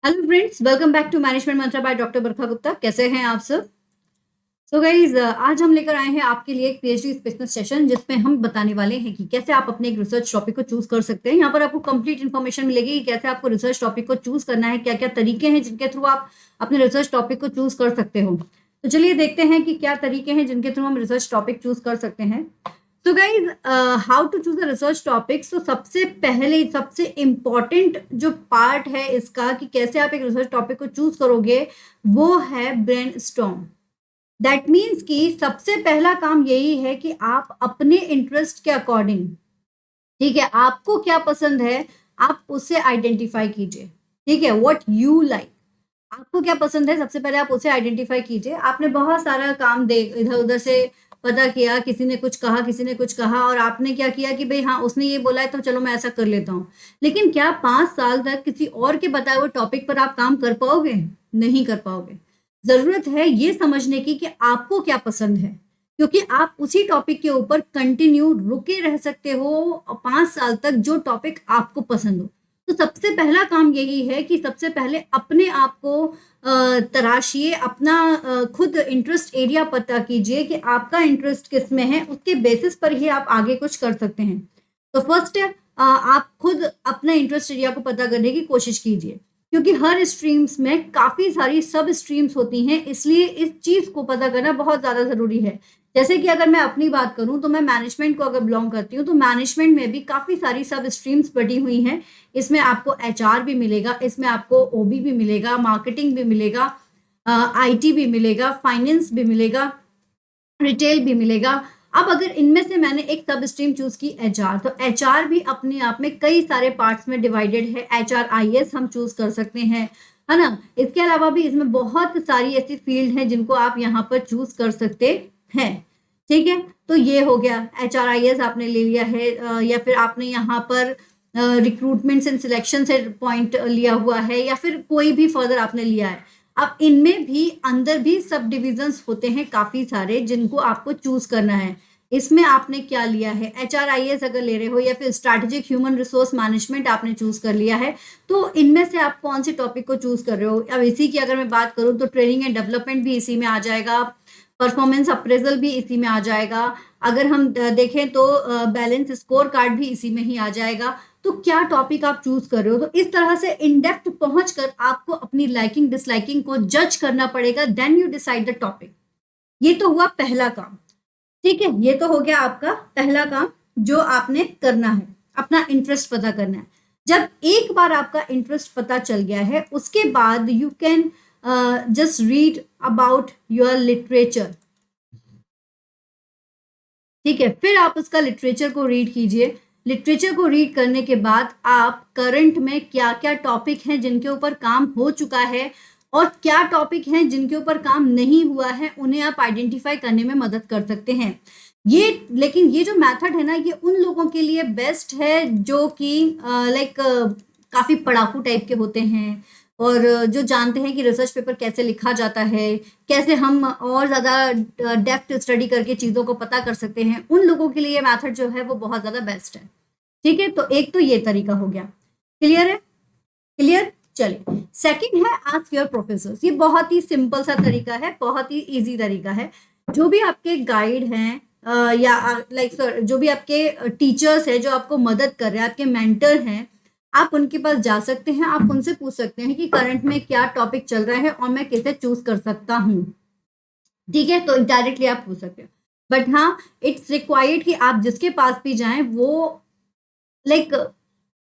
Hello friends, welcome back to management mantra by doctor Barkha Gupta. कैसे हैं आप सब? सो गाइज, आज हम लेकर आए हैं आपके लिए एक पीएचडी स्पेशल सेशन जिसमें हम बताने वाले हैं कि कैसे आप अपने एक रिसर्च टॉपिक को चूज कर सकते हैं। यहाँ पर आपको कंप्लीट इन्फॉर्मेशन मिलेगी कि कैसे आपको रिसर्च टॉपिक को चूज करना है, क्या क्या तरीके हैं जिनके थ्रू आप अपने रिसर्च टॉपिक को चूज कर सकते हो। तो चलिए देखते हैं कि क्या तरीके हैं जिनके थ्रू हम रिसर्च टॉपिक चूज कर सकते हैं। तो guys, how to choose a research topic. तो सबसे पहले सबसे इम्पॉर्टेंट जो पार्ट है इसका कि कैसे आप एक रिसर्च टॉपिक को चूज करोगे, वो है ब्रेनस्टॉर्म। दैट मीन्स कि सबसे पहला काम यही है कि आप अपने इंटरेस्ट के अकॉर्डिंग, ठीक है, आपको क्या पसंद है आप उसे आइडेंटिफाई कीजिए। ठीक है, व्हाट यू लाइक, आपको क्या पसंद है सबसे पहले आप उसे आइडेंटिफाई कीजिए। आपने बहुत सारा काम दे इधर उधर से पता किया, किसी ने कुछ कहा किसी ने कुछ कहा, और आपने क्या किया कि भाई हाँ उसने ये बोला है तो चलो मैं ऐसा कर लेता हूँ। लेकिन क्या 5 साल तक किसी और के बताए हुए टॉपिक पर आप काम कर पाओगे? नहीं कर पाओगे। जरूरत है ये समझने की कि आपको क्या पसंद है, क्योंकि आप उसी टॉपिक के ऊपर कंटिन्यू रुके रह सकते हो 5 साल तक, जो टॉपिक आपको पसंद हो। तो सबसे पहला काम यही है कि सबसे पहले अपने आप को तराशिए, अपना खुद इंटरेस्ट एरिया पता कीजिए कि आपका इंटरेस्ट किस में है, उसके बेसिस पर ही आप आगे कुछ कर सकते हैं। तो फर्स्ट है, आप खुद अपना इंटरेस्ट एरिया को पता करने की कोशिश कीजिए, क्योंकि हर स्ट्रीम्स में काफी सारी सब स्ट्रीम्स होती हैं, इसलिए इस चीज को पता करना बहुत ज्यादा जरूरी है। जैसे कि अगर मैं अपनी बात करूं तो मैं मैनेजमेंट को अगर बिलोंग करती हूँ, तो मैनेजमेंट में भी काफी सारी सब स्ट्रीम्स बटी हुई हैं। इसमें आपको एचआर भी मिलेगा, इसमें आपको ओबी भी मिलेगा, मार्केटिंग भी मिलेगा, आईटी भी मिलेगा, फाइनेंस भी मिलेगा, रिटेल भी मिलेगा। अब अगर इनमें से मैंने एक सब स्ट्रीम चूज की एचआर, तो एचआर भी अपने आप में कई सारे पार्ट्स में डिवाइडेड है। एचआर आईएएस हम चूज कर सकते हैं, है ना। इसके अलावा भी इसमें बहुत सारी ऐसी फील्ड हैं जिनको आप यहाँ पर चूज कर सकते हैं। ठीक है, तो ये हो गया एचआर आईएएस आपने ले लिया है, या फिर आपने यहाँ पर रिक्रूटमेंट एंड सिलेक्शन से पॉइंट लिया हुआ है, या फिर कोई भी फर्दर आपने लिया है। अब इनमें भी अंदर भी सब डिविजन्स होते हैं काफी सारे जिनको आपको चूज करना है। इसमें आपने क्या लिया है, एचआरआईएस अगर ले रहे हो या फिर स्ट्रैटेजिक ह्यूमन रिसोर्स मैनेजमेंट आपने चूज कर लिया है, तो इनमें से आप कौन से टॉपिक को चूज कर रहे हो। अब इसी की अगर मैं बात करूं तो ट्रेनिंग एंड डेवलपमेंट भी इसी में आ जाएगा, परफॉर्मेंस अप्रेजल भी इसी में आ जाएगा। अगर हम देखें तो बैलेंस स्कोर कार्ड भी इसी में ही आ जाएगा। तो क्या टॉपिक आप चूज कर रहे हो, तो इस तरह से इन डेप्थ पहुंचकर आपको अपनी लाइकिंग डिसलाइकिंग को जज करना पड़ेगा, then you decide the topic. ये तो हुआ पहला काम। ठीक है, ये तो हो गया आपका पहला काम जो आपने करना है, अपना इंटरेस्ट पता करना है। जब एक बार आपका इंटरेस्ट पता चल गया है, उसके बाद you can just read about your literature. ठीक है, फिर आप उसका लिटरेचर को रीड कीजिए। लिटरेचर को रीड करने के बाद आप करंट में क्या क्या टॉपिक हैं जिनके ऊपर काम हो चुका है, और क्या टॉपिक हैं जिनके ऊपर काम नहीं हुआ है, उन्हें आप आइडेंटिफाई करने में मदद कर सकते हैं। ये लेकिन ये जो मेथड है ना, ये उन लोगों के लिए बेस्ट है जो कि लाइक काफी पढ़ाकू टाइप के होते हैं, और जो जानते हैं कि रिसर्च पेपर कैसे लिखा जाता है, कैसे हम और ज़्यादा डेप्थ स्टडी करके चीज़ों को पता कर सकते हैं। उन लोगों के लिए ये मेथड जो है वो बहुत ज़्यादा बेस्ट है। ठीक है, तो एक तो ये तरीका हो गया। क्लियर है? क्लियर। चलिए, सेकंड है आस्क योर प्रोफेसर्स। ये बहुत ही सिंपल सा तरीका है, बहुत ही इजी तरीका है। जो भी आपके गाइड हैं या लाइक सर जो भी आपके टीचर्स हैं जो आपको मदद कर रहे हैं, आपके मेंटर हैं, आप उनके पास जा सकते हैं। आप उनसे पूछ सकते हैं कि करंट में क्या टॉपिक चल रहा है और मैं किसे चूज कर सकता हूँ। ठीक है, तो डायरेक्टली आप पूछ सकते हो। बट हाँ, इट्स रिक्वायर्ड कि आप जिसके पास भी जाएं वो लाइक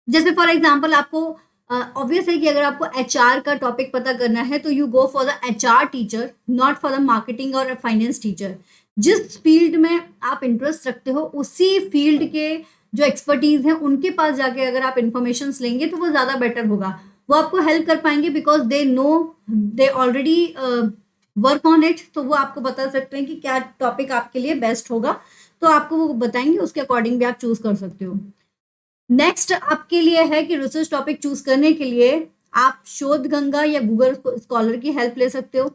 जैसे फॉर एग्जाम्पल आपको ऑब्वियस है कि अगर आपको एचआर का टॉपिक पता करना है तो you go for the HR teacher, not for the marketing और फाइनेंस टीचर। जिस फील्ड में आप इंटरेस्ट रखते हो उसी फील्ड के जो एक्सपर्टीज हैं उनके पास जाके अगर आप इंफॉर्मेशन लेंगे तो वो ज्यादा बेटर होगा। वो आपको हेल्प कर पाएंगे because they know, they already work on it. तो वो आपको बता सकते हैं कि क्या टॉपिक आपके लिए बेस्ट होगा, तो आपको वो बताएंगे, उसके अकॉर्डिंग भी आप चूज कर सकते हो। नेक्स्ट आपके लिए है कि रिसर्च टॉपिक चूज करने के लिए आप शोध गंगा या गूगल स्कॉलर की हेल्प ले सकते हो।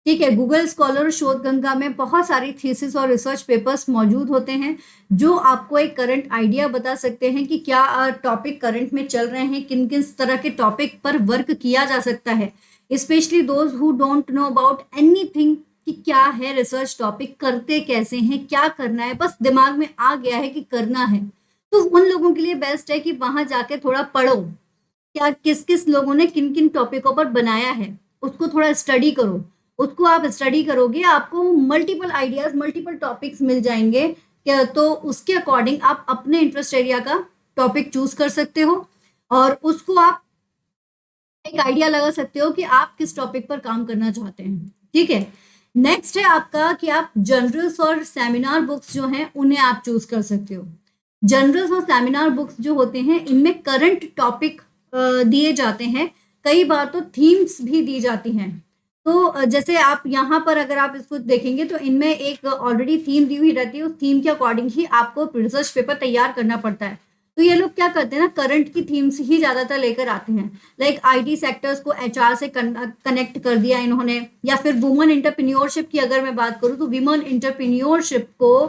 ठीक है। गूगल स्कॉलर और शोध गंगा में बहुत सारी थीसिस और रिसर्च पेपर्स मौजूद होते हैं जो आपको एक करंट आइडिया बता सकते हैं कि क्या टॉपिक करंट में चल रहे हैं, किन किन तरह के टॉपिक पर वर्क किया जा सकता है, specially those who don't know about anything कि क्या है रिसर्च टॉपिक, करते कैसे हैं, क्या करना है, बस दिमाग में आ गया है कि करना है, तो उन लोगों के लिए बेस्ट है कि वहां जाके थोड़ा पढ़ो, क्या किस किस लोगों ने किन किन टॉपिकों पर बनाया है, उसको थोड़ा स्टडी करो। उसको आप स्टडी करोगे आपको मल्टीपल आइडियाज, मल्टीपल टॉपिक्स मिल जाएंगे क्या, तो उसके अकॉर्डिंग आप अपने इंटरेस्ट एरिया का टॉपिक चूज कर सकते हो और उसको आप एक आइडिया लगा सकते हो कि आप किस टॉपिक पर काम करना चाहते हैं। ठीक है। नेक्स्ट है आपका कि आप जर्नल्स और सेमिनार बुक्स जो हैं उन्हें आप चूज कर सकते हो। जर्नल्स और सेमिनार बुक्स जो होते हैं इनमें करंट टॉपिक दिए जाते हैं, कई बार तो थीम्स भी दी जाती हैं। तो जैसे आप यहाँ पर अगर आप इसको देखेंगे तो इनमें एक ऑलरेडी थीम दी हुई रहती है, उस थीम के अकॉर्डिंग ही आपको रिसर्च पेपर तैयार करना पड़ता है। तो ये लोग क्या करते हैं ना, करंट की थीम्स ही ज्यादातर लेकर आते हैं, लाइक आईटी सेक्टर्स को एचआर से कनेक्ट कर दिया इन्होंने, या फिर वुमन एंटरप्रेन्योरशिप की अगर मैं बात करूँ तो वुमन एंटरप्रेन्योरशिप को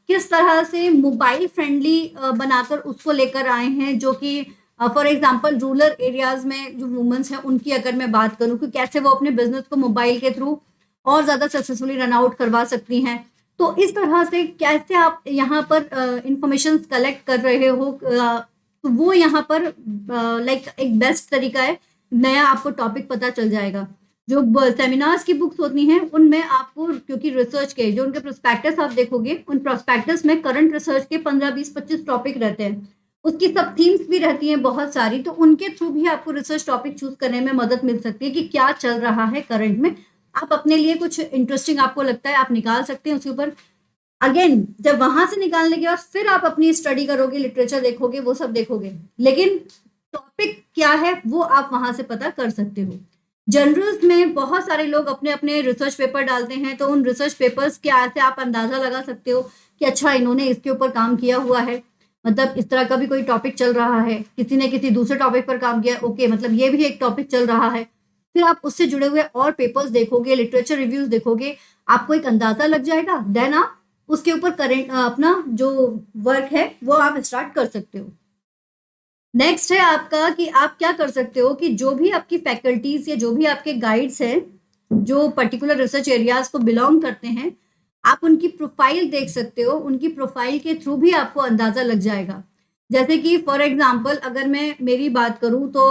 किस तरह से मोबाइल फ्रेंडली बनाकर उसको लेकर आए हैं, जो कि फॉर एग्जांपल रूरल एरियाज में जो वुमेन्स हैं उनकी अगर मैं बात करूं कि कैसे वो अपने बिजनेस को मोबाइल के थ्रू और ज्यादा सक्सेसफुली रन आउट करवा सकती हैं। तो इस तरह से कैसे आप यहाँ पर इंफॉर्मेशन कलेक्ट कर रहे हो, तो वो यहाँ पर लाइक एक बेस्ट तरीका है, नया आपको टॉपिक पता चल जाएगा। जो सेमिनार्स की बुक्स होती हैं उनमें आपको, क्योंकि रिसर्च के जो उनके प्रोस्पेक्टस आप देखोगे, उन प्रोस्पेक्टस में करंट रिसर्च के 15, 20, 25 टॉपिक रहते हैं, उसकी सब थीम्स भी रहती हैं बहुत सारी, तो उनके थ्रू भी आपको रिसर्च टॉपिक चूज करने में मदद मिल सकती है कि क्या चल रहा है करंट में। आप अपने लिए कुछ इंटरेस्टिंग आपको लगता है आप निकाल सकते हैं उसके ऊपर। अगेन जब वहां से निकालने के बाद फिर आप अपनी स्टडी करोगे, लिटरेचर देखोगे, वो सब देखोगे, लेकिन टॉपिक क्या है वो आप वहां से पता कर सकते हो। जर्नल्स में बहुत सारे लोग अपने अपने रिसर्च पेपर डालते हैं, तो उन रिसर्च पेपर्स के से आप अंदाजा लगा सकते हो कि अच्छा इन्होंने इसके ऊपर काम किया हुआ है, मतलब इस तरह का भी कोई टॉपिक चल रहा है, किसी ने किसी दूसरे टॉपिक पर काम किया, ओके मतलब ये भी एक टॉपिक चल रहा है। फिर आप उससे जुड़े हुए और पेपर्स देखोगे, लिटरेचर रिव्यूज देखोगे, आपको एक अंदाजा लग जाएगा, देन आप उसके ऊपर करेंट अपना जो वर्क है वो आप स्टार्ट कर सकते हो। नेक्स्ट है आपका कि आप क्या कर सकते हो कि जो भी आपकी फैकल्टीज या जो भी आपके गाइड्स हैं जो पर्टिकुलर रिसर्च एरियाज को बिलोंग करते हैं, आप उनकी प्रोफाइल देख सकते हो, उनकी प्रोफाइल के थ्रू भी आपको अंदाजा लग जाएगा। जैसे कि फॉर एग्जांपल अगर मैं मेरी बात करूं तो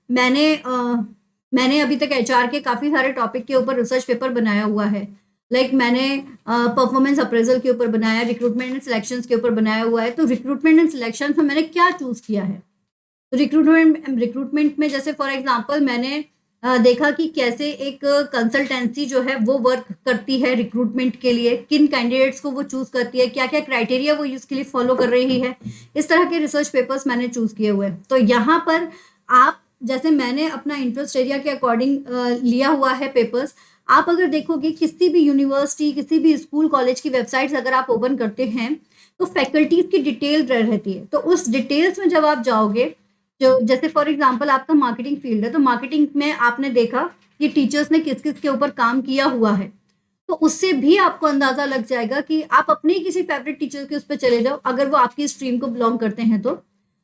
मैंने अभी तक एचआर के काफ़ी सारे टॉपिक के ऊपर रिसर्च पेपर बनाया हुआ है। लाइक मैंने परफॉर्मेंस अप्रेजल के ऊपर बनाया, रिक्रूटमेंट एंड सिलेक्शंस के ऊपर बनाया हुआ है। तो रिक्रूटमेंट एंड सिलेक्शन में मैंने क्या चूज़ किया है, रिक्रूटमेंट में जैसे फॉर एग्जांपल मैंने देखा कि कैसे एक कंसल्टेंसी जो है वो वर्क करती है रिक्रूटमेंट के लिए, किन कैंडिडेट्स को वो चूज करती है, क्या क्या क्राइटेरिया वो इसके लिए फॉलो कर रही है, इस तरह के रिसर्च पेपर्स मैंने चूज किए हुए हैं। तो यहाँ पर आप जैसे मैंने अपना इंटरेस्ट एरिया के अकॉर्डिंग लिया हुआ है पेपर्स, आप अगर देखोगे किसी भी यूनिवर्सिटी, किसी भी स्कूल कॉलेज की वेबसाइट्स अगर आप ओपन करते हैं तो फैकल्टीज की डिटेल रहती है। तो उस डिटेल्स में जब आप जाओगे, जो जैसे फॉर एग्जांपल आपका मार्केटिंग फील्ड है, तो मार्केटिंग में आपने देखा कि टीचर्स ने किस किस के ऊपर काम किया हुआ है, तो उससे भी आपको अंदाजा लग जाएगा कि आप अपने किसी फेवरेट टीचर के उस पर चले जाओ, अगर वो आपकी स्ट्रीम को बिलोंग करते हैं तो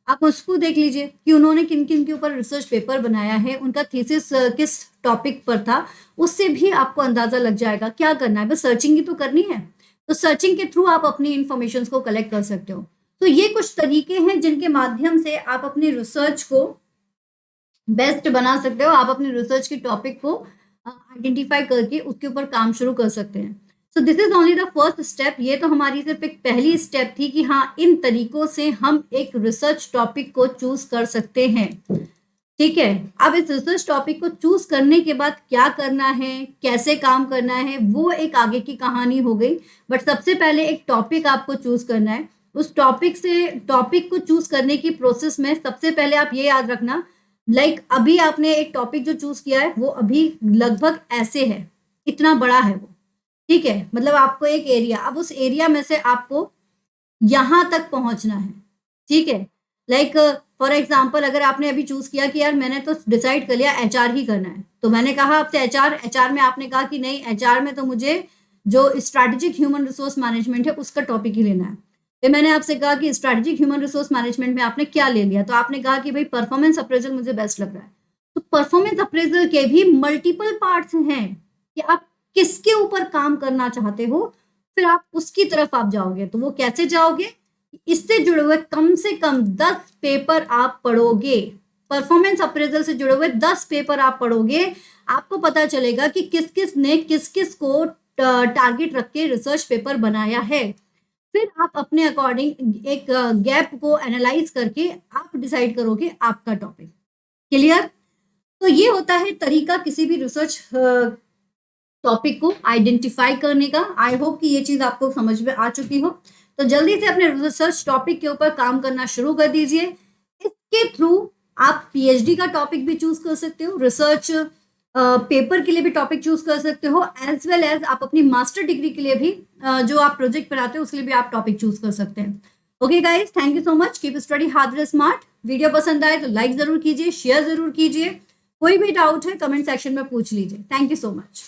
आप उसको देख लीजिए कि उन्होंने किन किन के ऊपर रिसर्च पेपर बनाया है, उनका थीसिस किस टॉपिक पर था, उससे भी आपको अंदाजा लग जाएगा। क्या करना है, बस सर्चिंग ही तो करनी है, तो सर्चिंग के थ्रू आप अपनी इंफॉर्मेशन को कलेक्ट कर सकते हो। तो ये कुछ तरीके हैं जिनके माध्यम से आप अपनी रिसर्च को बेस्ट बना सकते हो, आप अपनी रिसर्च के टॉपिक को आइडेंटिफाई करके उसके ऊपर काम शुरू कर सकते हैं। So this is only the first step. ये तो हमारी सिर्फ एक पहली स्टेप थी कि हाँ इन तरीकों से हम एक रिसर्च टॉपिक को चूज कर सकते हैं। ठीक है, अब इस रिसर्च टॉपिक को चूज करने के बाद क्या करना है, कैसे काम करना है, वो एक आगे की कहानी हो गई। बट सबसे पहले एक टॉपिक आपको चूज करना है। उस टॉपिक को चूज करने की प्रोसेस में सबसे पहले आप ये याद रखना, लाइक अभी आपने एक टॉपिक जो चूज किया है वो अभी लगभग ऐसे है, इतना बड़ा है वो। ठीक है, मतलब आपको एक एरिया, अब उस एरिया में से आपको यहां तक पहुंचना है। ठीक है, लाइक फॉर एग्जाम्पल अगर आपने अभी चूज किया कि यार मैंने तो डिसाइड कर लिया एचआर ही करना है, तो मैंने कहा आपसे एचआर में आपने कहा कि नहीं एचआर में तो मुझे जो स्ट्रैटेजिक ह्यूमन रिसोर्स मैनेजमेंट है उसका टॉपिक ही लेना है। फिर मैंने आपसे कहा कि स्ट्रैटेजिक ह्यूमन रिसोर्स मैनेजमेंट में आपने क्या ले लिया, तो आपने कहा कि भाई परफॉर्मेंस अप्रेजल मुझे बेस्ट लग रहा है। तो परफॉर्मेंस अप्रेजल के भी मल्टीपल पार्ट्स हैं कि आप किसके ऊपर काम करना चाहते हो, फिर आप उसकी तरफ आप जाओगे। तो वो कैसे जाओगे, इससे जुड़े हुए कम से कम 10 पेपर आप पढ़ोगे, परफॉर्मेंस अप्रेजल से जुड़े हुए 10 पेपर आप पढ़ोगे, आपको पता चलेगा कि किस किस ने किस किस को टारगेट रख के रिसर्च पेपर बनाया है। फिर आप अपने अकॉर्डिंग एक गैप को एनालाइज करके आप डिसाइड करोगे आपका टॉपिक। क्लियर? तो ये होता है तरीका किसी भी रिसर्च टॉपिक को आइडेंटिफाई करने का। आई होप कि ये चीज आपको समझ में आ चुकी हो। तो जल्दी से अपने रिसर्च टॉपिक के ऊपर काम करना शुरू कर दीजिए। इसके थ्रू आप पीएचडी का टॉपिक भी चूज कर सकते हो, रिसर्च पेपर के लिए भी टॉपिक चूज कर सकते हो, एज वेल एज आप अपनी मास्टर डिग्री के लिए भी जो आप प्रोजेक्ट बनाते हो उसके लिए भी आप टॉपिक चूज कर सकते हैं। Okay guys, thank you so much. Keep study hard and smart. Video पसंद आए तो लाइक जरूर कीजिए, शेयर जरूर कीजिए। कोई भी डाउट है कमेंट सेक्शन में पूछ लीजिए। Thank you so much.